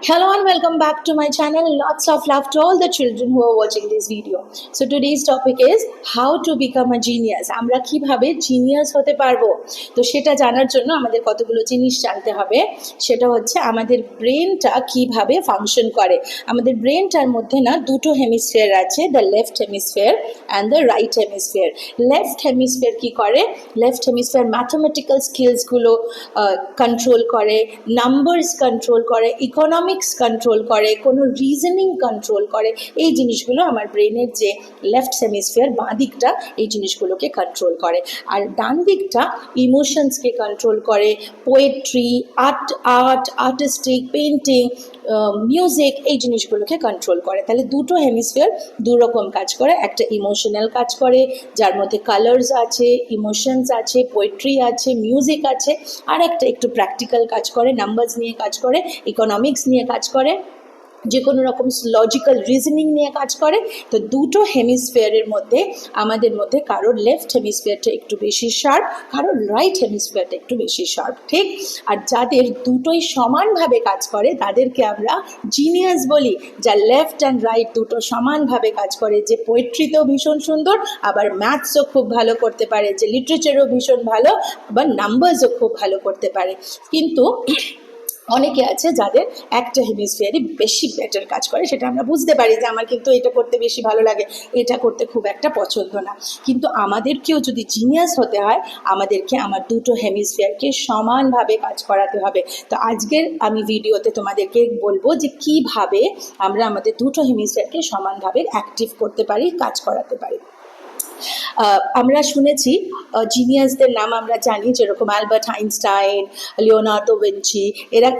Hello and welcome back to my channel. Lots of love to all the children who are watching this video. So today's topic is how to become a genius. আমরা কিভাবে genius হতে পারবো। তো সেটা জানার জন্য আমাদের কতগুলো জিনিস জানতে হবে। সেটা হচ্ছে আমাদের ব্রেনটা কিভাবে ফাংশন করে। আমাদের ব্রেনটার মধ্যে না দুটো হেমিস্ফিয়ার আছে, the left hemisphere and the right hemisphere. Left hemisphere কি করে? লেফট হেমিস্ফিয়ার ম্যাথমেটিক্যাল স্কিলসগুলো কন্ট্রোল করে, নাম্বারস কন্ট্রোল করে, ইকোনমিক্স কন্ট্রোল করে, কোনো রিজনিং কন্ট্রোল করে। এই জিনিসগুলো আমার ব্রেনের যে লেফট হেমিস্ফিয়ার বাঁ দিকটা এই জিনিসগুলোকে কন্ট্রোল করে। আর ডান দিকটা ইমোশনসকে কন্ট্রোল করে, পোয়েট্রি, আর্টিস্টিক, পেন্টিং, মিউজিক, এই জিনিসগুলোকে কন্ট্রোল করে। তাহলে দুটো হেমিস্ফিয়ার দুরকম কাজ করে। একটা ইমোশনাল কাজ করে, যার মধ্যে কালার্স আছে, ইমোশনস আছে, পোয়েট্রি আছে, মিউজিক আছে। আর একটা একটু প্র্যাকটিক্যাল কাজ করে, নাম্বারস নিয়ে কাজ করে, ইকোনমিক্স নিয়ে কাজ করে, যে কোনো রকম লজিক্যাল রিজনিং নিয়ে কাজ করে। তো দুটো হেমিস্ফিয়ারের মধ্যে আমাদের মধ্যে কারোর লেফট হেমিস্ফিয়ারটা একটু বেশি শার্প, কারোর রাইট হেমিস্ফিয়ারটা একটু বেশি শার্প, ঠিক? আর যাদের দুটোই সমানভাবে কাজ করে তাদেরকে আমরা জিনিয়াস বলি। যা লেফট অ্যান্ড রাইট দুটো সমানভাবে কাজ করে, যে পোয়েট্রিতেও ভীষণ সুন্দর, আবার ম্যাথসও খুব ভালো করতে পারে, যে লিটারেচারও ভীষণ ভালো, আবার নাম্বারসও খুব ভালো করতে পারে। কিন্তু অনেকে আছে যাদের একটা হেমিস্ফিয়ারই বেশি বেটার কাজ করে। সেটা আমরা বুঝতে পারি যে আমার কিন্তু এটা করতে বেশি ভালো লাগে, এটা করতে খুব একটা পছন্দ না। কিন্তু আমাদেরকেও যদি জিনিয়াস হতে হয়, আমাদেরকে আমার দুটো হেমিস্ফিয়ারকে সমানভাবে কাজ করাতে হবে। তো আজকের আমি ভিডিওতে তোমাদেরকে বলবো যে কিভাবে আমরা আমাদের দুটো হেমিস্ফিয়ারকে সমানভাবে অ্যাক্টিভ করতে পারি, কাজ করাতে পারি। আমরা শুনেছি জিনিয়াসদের নাম আমরা জানি, যেরকম অ্যালবার্ট আইনস্টাইন, লিওনার্দো ভিঞ্চি।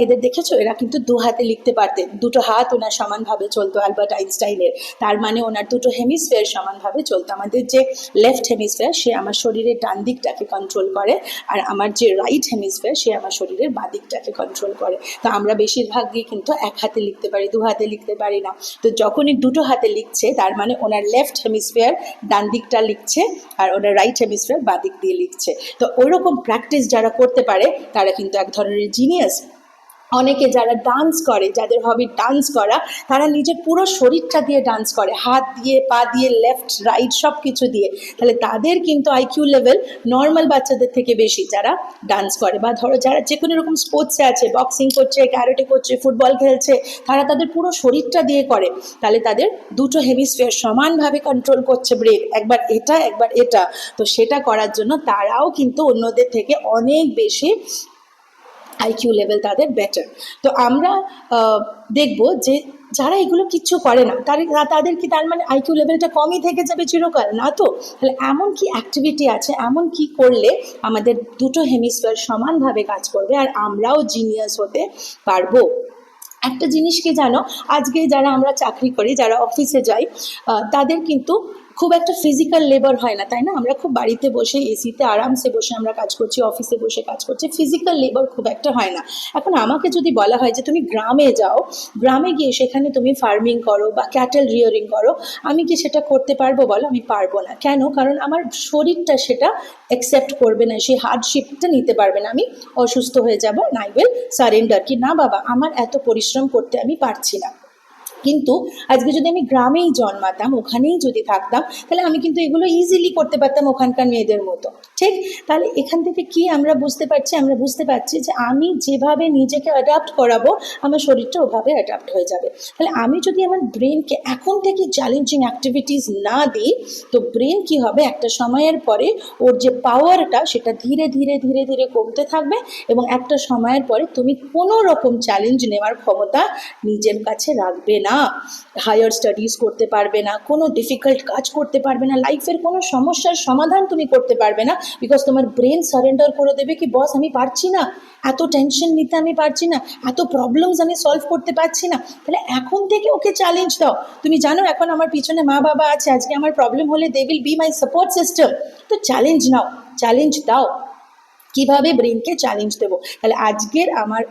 এদের দেখেছো, এরা কিন্তু দু হাতে লিখতে পারতেন, দুটো হাত ওনার সমানভাবে চলতো অ্যালবার্ট আইনস্টাইনের। তার মানে ওনার দুটো হেমিস্ফিয়ার সমানভাবে চলতো। আমাদের যে লেফট হেমিস্ফিয়ার সে আমার শরীরের ডান দিকটাকে কন্ট্রোল করে, আর আমার যে রাইট হেমিস্ফিয়ার সে আমার শরীরের বাঁ দিকটাকে কন্ট্রোল করে। তো আমরা বেশিরভাগই কিন্তু এক হাতে লিখতে পারি, দু হাতে লিখতে পারি না। তো যখনই দুটো হাতে লিখছে তার মানে ওনার লেফট হেমিস্ফিয়ার ডান দিকটা লিখছে আর ওনার রাইট হেমিস্ফিয়ার বাঁ দিক দিয়ে লিখছে। তো ওইরকম প্র্যাকটিস যারা করতে পারে তারা কিন্তু এক ধরনের জিনিয়াস। অনেকে যারা ডান্স করে, যাদের হবি ডান্স করা, তারা নিজের পুরো শরীরটা দিয়ে ডান্স করে, হাত দিয়ে, পা দিয়ে, লেফট রাইট সব কিছু দিয়ে। তাহলে তাদের কিন্তু আইকিউ লেভেল নর্মাল বাচ্চাদের থেকে বেশি যারা ডান্স করে। বা ধরো যারা যে কোনো রকম স্পোর্টসে আছে, বক্সিং করছে, ক্যারাটে করছে, ফুটবল খেলছে, তারা তাদের পুরো শরীরটা দিয়ে করে। তাহলে তাদের দুটো হেমিস্ফিয়ার সমানভাবে কন্ট্রোল করছে ব্রেন, একবার এটা একবার এটা। তো সেটা করার জন্য তারাও কিন্তু অন্যদের থেকে অনেক বেশি আইকিউ লেভেল তাদের বেটার। তো আমরা দেখব যে যারা এগুলো কিচ্ছু করে না তাদের কি তার মানে আইকিউ লেভেলটা কমই থেকে যাবে চিরকাল? না তো। তাহলে এমন কি অ্যাক্টিভিটি আছে, এমন কি করলে আমাদের দুটো হেমিস্ফিয়ার সমানভাবে কাজ করবে আর আমরাও জিনিয়াস হতে পারবো? একটা জিনিস কি জানো, আজকে যারা আমরা চাকরি করি, যারা অফিসে যাই, তাদের কিন্তু খুব একটা ফিজিক্যাল লেবার হয় না, তাই না? আমরা খুব বাড়িতে বসে এসিতে আরামসে বসে আমরা কাজ করছি, অফিসে বসে কাজ করছি, ফিজিক্যাল লেবার খুব একটা হয় না। এখন আমাকে যদি বলা হয় যে তুমি গ্রামে যাও, গ্রামে গিয়ে সেখানে তুমি ফার্মিং করো বা ক্যাটেল রিয়ারিং করো, আমি কি সেটা করতে পারবো? বলো, আমি পারবো না। কেন? কারণ আমার শরীরটা সেটা অ্যাকসেপ্ট করবে না, সেই হার্ডশিপটা নিতে পারবে না, আমি অসুস্থ হয়ে যাব, আই উইল সারেন্ডার, কি না বাবা আমার এত পরিশ্রম করতে আমি পারছি না। কিন্তু আজকে যদি আমি গ্রামেই জন্মাতাম, ওখানেই যদি থাকতাম, তাহলে আমি কিন্তু এগুলো ইজিলি করতে পারতাম ওখানকার মেয়েদের মতো, ঠিক? তাহলে এখান থেকে কি আমরা বুঝতে পারছি? আমরা বুঝতে পারছি যে আমি যেভাবে নিজেকে অ্যাডাপ্ট করাবো আমার শরীরটা ওভাবে অ্যাডাপ্ট হয়ে যাবে। তাহলে আমি যদি আমার ব্রেনকে এখন থেকে চ্যালেঞ্জিং অ্যাক্টিভিটিস না দিই, তো ব্রেন কি হবে, একটা সময়ের পরে ওর যে পাওয়ারটা সেটা ধীরে ধীরে ধীরে ধীরে কমতে থাকবে, এবং একটা সময়ের পরে তুমি কোনো রকম চ্যালেঞ্জ নেওয়ার ক্ষমতা নিজের কাছে রাখবে না। হায়ার স্টাডিজ করতে পারবে না, কোনো ডিফিকাল্ট কাজ করতে পারবে না, লাইফের কোনো সমস্যার সমাধান তুমি করতে পারবে না, বিকজ তোমার ব্রেন সারেন্ডার করে দেবে কি বস আমি পারছি না, এত টেনশন নিতে আমি পারছি না, এত প্রবলেমস আমি সলভ করতে পারছি না। তাহলে এখন থেকে ওকে চ্যালেঞ্জ দাও। তুমি জানো এখন আমার পিছনে মা বাবা আছে, আজকে আমার প্রবলেম হলে they will be my support system. তো চ্যালেঞ্জ নাও, চ্যালেঞ্জ দাও। কিভাবে ব্রেনকে চ্যালেঞ্জ দেবো? তাহলে আজকের আমার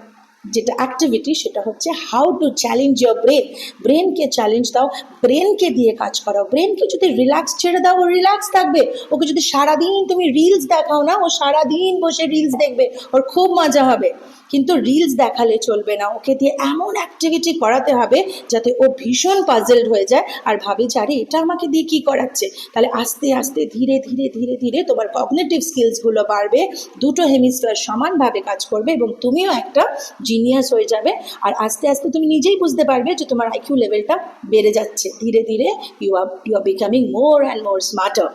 যেটা অ্যাক্টিভিটি সেটা হচ্ছে how to challenge your brain. ব্রেনকে চ্যালেঞ্জ দাও, ব্রেনকে দিয়ে কাজ করাও। ব্রেনকে যদি রিল্যাক্স ছেড়ে দাও, ও রিল্যাক্স থাকবে। ওকে যদি সারাদিন তুমি রিলস দেখাও না, ও সারাদিন বসে রিলস দেখবে, ওর খুব মজা হবে। কিন্তু রিলস দেখালে চলবে না, ওকে দিয়ে এমন অ্যাক্টিভিটি করাতে হবে যাতে ও ভীষণ পাজলড হয়ে যায় আর ভাবে যে আরে এটা আমাকে দিয়ে কী করাচ্ছে। তাহলে আস্তে আস্তে ধীরে ধীরে ধীরে ধীরে তোমার কগনিটিভ স্কিলসগুলো বাড়বে, দুটো হেমিস্ফিয়ার সমানভাবে কাজ করবে এবং তুমিও একটা জিনিয়াস হয়ে যাবে। আর আস্তে আস্তে তুমি নিজেই বুঝতে পারবে যে তোমার আইকিউ লেভেলটা বেড়ে যাচ্ছে, ধীরে ধীরে you are becoming more and more smarter.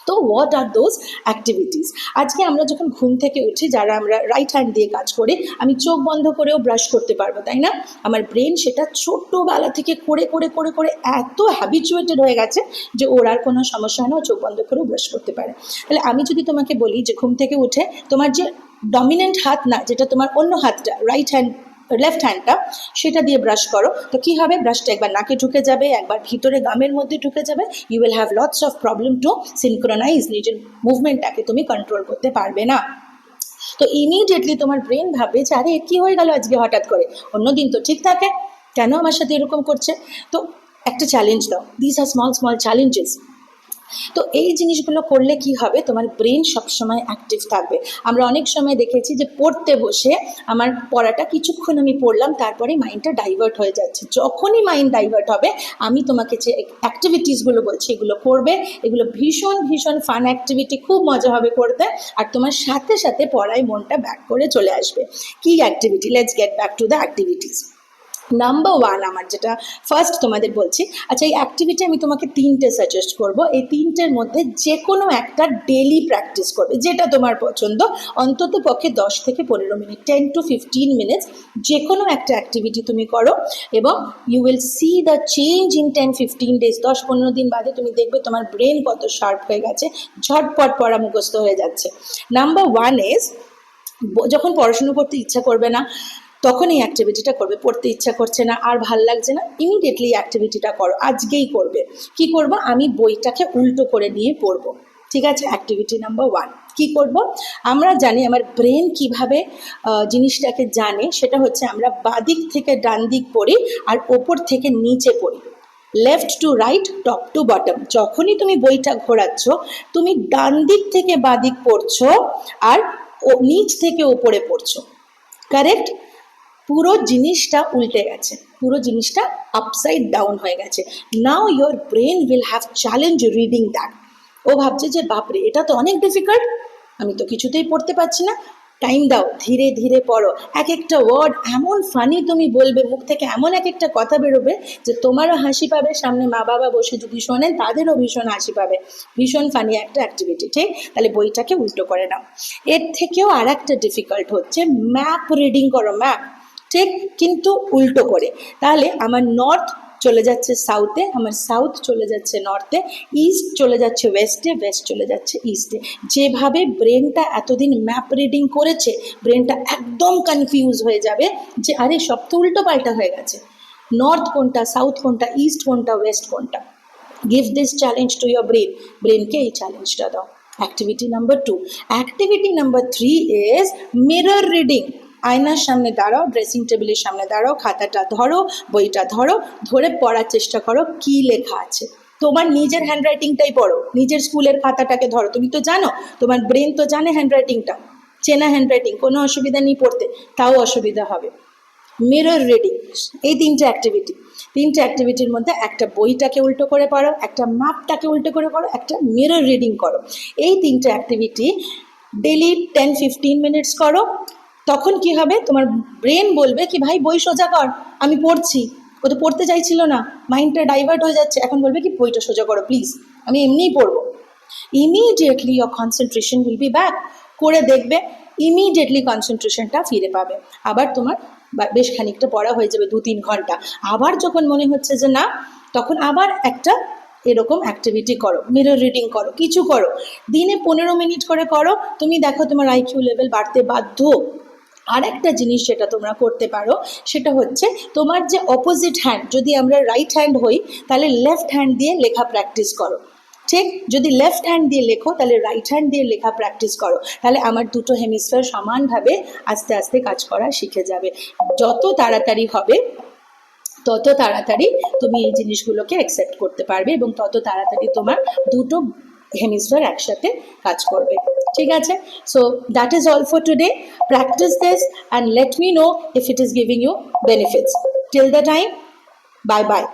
তো হোয়াট আর দোজ অ্যাক্টিভিটিস? আজকে আমরা যখন ঘুম থেকে উঠি, যারা আমরা রাইট হ্যান্ড দিয়ে কাজ করি, আমি চোখ বন্ধ করেও ব্রাশ করতে পারবো, তাই না? আমার ব্রেন সেটা ছোট্টবেলা থেকে করে করে করে করে এত হ্যাবিচুয়েটেড হয়ে গেছে যে ওর আর কোনো সমস্যা হয় না, ও চোখ বন্ধ করেও ব্রাশ করতে পারে। তাহলে আমি যদি তোমাকে বলি যে ঘুম থেকে উঠে তোমার যে ডমিনেন্ট হাত না, যেটা তোমার অন্য হাতটা, রাইট হ্যান্ড লেফট হ্যান্ডটা, সেটা দিয়ে ব্রাশ করো, তো কী হবে? ব্রাশটা একবার নাকে ঢুকে যাবে, একবার ভিতরে গামের মধ্যে ঢুকে যাবে। You will have lots of problem to synchronize, নিজের মুভমেন্টটাকে তুমি কন্ট্রোল করতে পারবে না। তো ইমিডিয়েটলি তোমার ব্রেন ভাবে যে আরে কী হয়ে গেল আজকে হঠাৎ করে, অন্যদিন তো ঠিক থাকে, কেন আমার সাথে এরকম করছে? তো একটা চ্যালেঞ্জ দাও, this are small small challenges. তো এই জিনিসগুলো করলে কি হবে, তোমার ব্রেন সবসময় অ্যাক্টিভ থাকবে। আমরা অনেক সময় দেখেছি যে পড়তে বসে আমার পড়াটা কিছুক্ষণ আমি পড়লাম, তারপরে মাইন্ডটা ডাইভার্ট হয়ে যাচ্ছে। যখনই মাইন্ড ডাইভার্ট হবে, আমি তোমাকে যে অ্যাক্টিভিটিসগুলো বলছি এগুলো করবে, এগুলো ভীষণ ভীষণ ফান অ্যাক্টিভিটি, খুব মজা হবে করতে, আর তোমার সাথে সাথে পড়ায় মনটা ব্যাক করে চলে আসবে। কি activity? Let's get back to the activities. Number one, আমার যেটা ফার্স্ট তোমাদের বলছি, আচ্ছা এই অ্যাক্টিভিটি আমি তোমাকে তিনটে সাজেস্ট করব। এই তিনটের মধ্যে যে কোনো একটা ডেলি প্র্যাকটিস করবে, যেটা তোমার পছন্দ, অন্তত পক্ষে 10 থেকে 15 মিনিট, 10 to 15 মিনিটস যে কোনো একটা অ্যাক্টিভিটি তুমি করো, এবং you will see the change in 10-15 days. 10-15 দিন বাদে তুমি দেখবে তোমার ব্রেন কত শার্প হয়ে গেছে, ঝটপট পড়া মুখস্থ হয়ে যাচ্ছে। নাম্বার ওয়ান ইজ, যখন পড়াশুনো করতে ইচ্ছা করবে না তখন এই অ্যাক্টিভিটিটা করবে। পড়তে ইচ্ছা করছে না, আর ভাল লাগছে না, ইমিডিয়েটলি এই অ্যাক্টিভিটিটা করো, আজকেই করবে। কি করবো? আমি বইটাকে উল্টো করে নিয়ে পড়বো। ঠিক আছে, অ্যাক্টিভিটি নাম্বার ওয়ান। কি করব? আমরা জানি আমার ব্রেন কিভাবে জিনিসটাকে জানে, সেটা হচ্ছে আমরা বাদিক থেকে ডান দিক পড়ি আর ওপর থেকে নিচে পড়ি, left to right, top to bottom. যখনই তুমি বইটা ঘোরাচ্ছ, তুমি ডান দিক থেকে বাদিক পড়ছো আর নিচ থেকে ওপরে পড়ছো, কারেক্ট? পুরো জিনিসটা উল্টে গেছে, পুরো জিনিসটা আপসাইড ডাউন হয়ে গেছে। Now your brain will have challenge reading that. ও ভাবছে যে বাপরে, এটা তো অনেক ডিফিকাল্ট, আমি তো কিছুতেই পড়তে পারছি না। টাইম দাও, ধীরে ধীরে পড়ো। এক একটা ওয়ার্ড এমন ফানি তুমি বলবে, মুখ থেকে এমন এক একটা কথা বেরোবে যে তোমারও হাসি পাবে, সামনে মা বাবা বসে যদি শোনেন তাদেরও ভীষণ হাসি পাবে। ভীষণ ফানি একটা অ্যাক্টিভিটি, ঠিক? তাহলে বইটাকে উল্টো করে নাও। এর থেকেও আর একটা ডিফিকাল্ট হচ্ছে ম্যাপ রিডিং করো, ম্যাপ, ঠিক, কিন্তু উল্টো করে। তাহলে আমার নর্থ চলে যাচ্ছে সাউথে, আমার সাউথ চলে যাচ্ছে নর্থে, ইস্ট চলে যাচ্ছে ওয়েস্টে, ওয়েস্ট চলে যাচ্ছে ইস্টে। যেভাবে ব্রেনটা এতদিন ম্যাপ রিডিং করেছে, ব্রেনটা একদম কনফিউজ হয়ে যাবে যে আরে সব তো উল্টো পাল্টা হয়ে গেছে, নর্থ কোনটা, সাউথ কোনটা, ইস্ট কোনটা, ওয়েস্ট কোনটা। Give this challenge to your brain, ব্রেনকে এই চ্যালেঞ্জটা দাও। Activity number two. Activity number three is mirror reading. আয়নার সামনে দাঁড়াও, ড্রেসিং টেবিলের সামনে দাঁড়াও, খাতাটা ধরো, বইটা ধরো, ধরে পড়ার চেষ্টা করো কি লেখা আছে। তোমার নিজের হ্যান্ডরাইটিংটাই পড়ো, নিজের স্কুলের খাতাটাকে ধরো। তুমি তো জানো, তোমার ব্রেন তো জানে হ্যান্ডরাইটিংটা, চেনা হ্যান্ডরাইটিং, কোনো অসুবিধা নেই পড়তে, তাও অসুবিধা হবে। মিরর রিডিং, এই তিনটে অ্যাক্টিভিটির মধ্যে একটা বইটাকে উল্টো করে পড়ো, একটা ম্যাপটাকে উল্টো করে পড়ো, একটা মিরর রিডিং করো। এই তিনটে অ্যাক্টিভিটি ডেলি 10-15 মিনিটস করো। তখন কি হবে, তোমার ব্রেন বলবে কি ভাই বই সোজা কর, আমি পড়ছি। ও তো পড়তে চাইছিল না, মাইন্ডটা ডাইভার্ট হয়ে যাচ্ছে, এখন বলবে কি বইটা সোজা করো প্লিজ, আমি এমনিই পড়বো। Immediately your concentration will be back. করে দেখবে ইমিডিয়েটলি কনসেন্ট্রেশনটা ফিরে পাবে। আবার তোমার বেশ খানিকটা পড়া হয়ে যাবে, 2-3 ঘন্টা। আবার যখন মনে হচ্ছে যে না, তখন আবার একটা এরকম অ্যাক্টিভিটি করো, মিরর রিডিং করো, কিছু করো, দিনে 15 মিনিট করে করো। তুমি দেখো তোমার আইকিউ লেভেল বাড়তে বাধ্য। আর একটা জিনিস যেটা তোমরা করতে পারো, সেটা হচ্ছে তোমার যে অপোজিট হ্যান্ড, যদি আমরা রাইট হ্যান্ড হই তাহলে লেফট হ্যান্ড দিয়ে লেখা প্র্যাকটিস করো, ঠিক? যদি লেফট হ্যান্ড দিয়ে লেখো তাহলে রাইট হ্যান্ড দিয়ে লেখা প্র্যাকটিস করো। তাহলে আমার দুটো হেমিস্ফিয়ার সমানভাবে আস্তে আস্তে কাজ করা শিখে যাবে। যত তাড়াতাড়ি হবে তত তাড়াতাড়ি তুমি এই জিনিসগুলোকে অ্যাকসেপ্ট করতে পারবে এবং তত তাড়াতাড়ি তোমার দুটো হেমিস্ফিয়ার একসাথে কাজ করবে। ঠিক আছে? So that is all for today. Practice this and let me know if it is giving you benefits. Till the time, bye bye.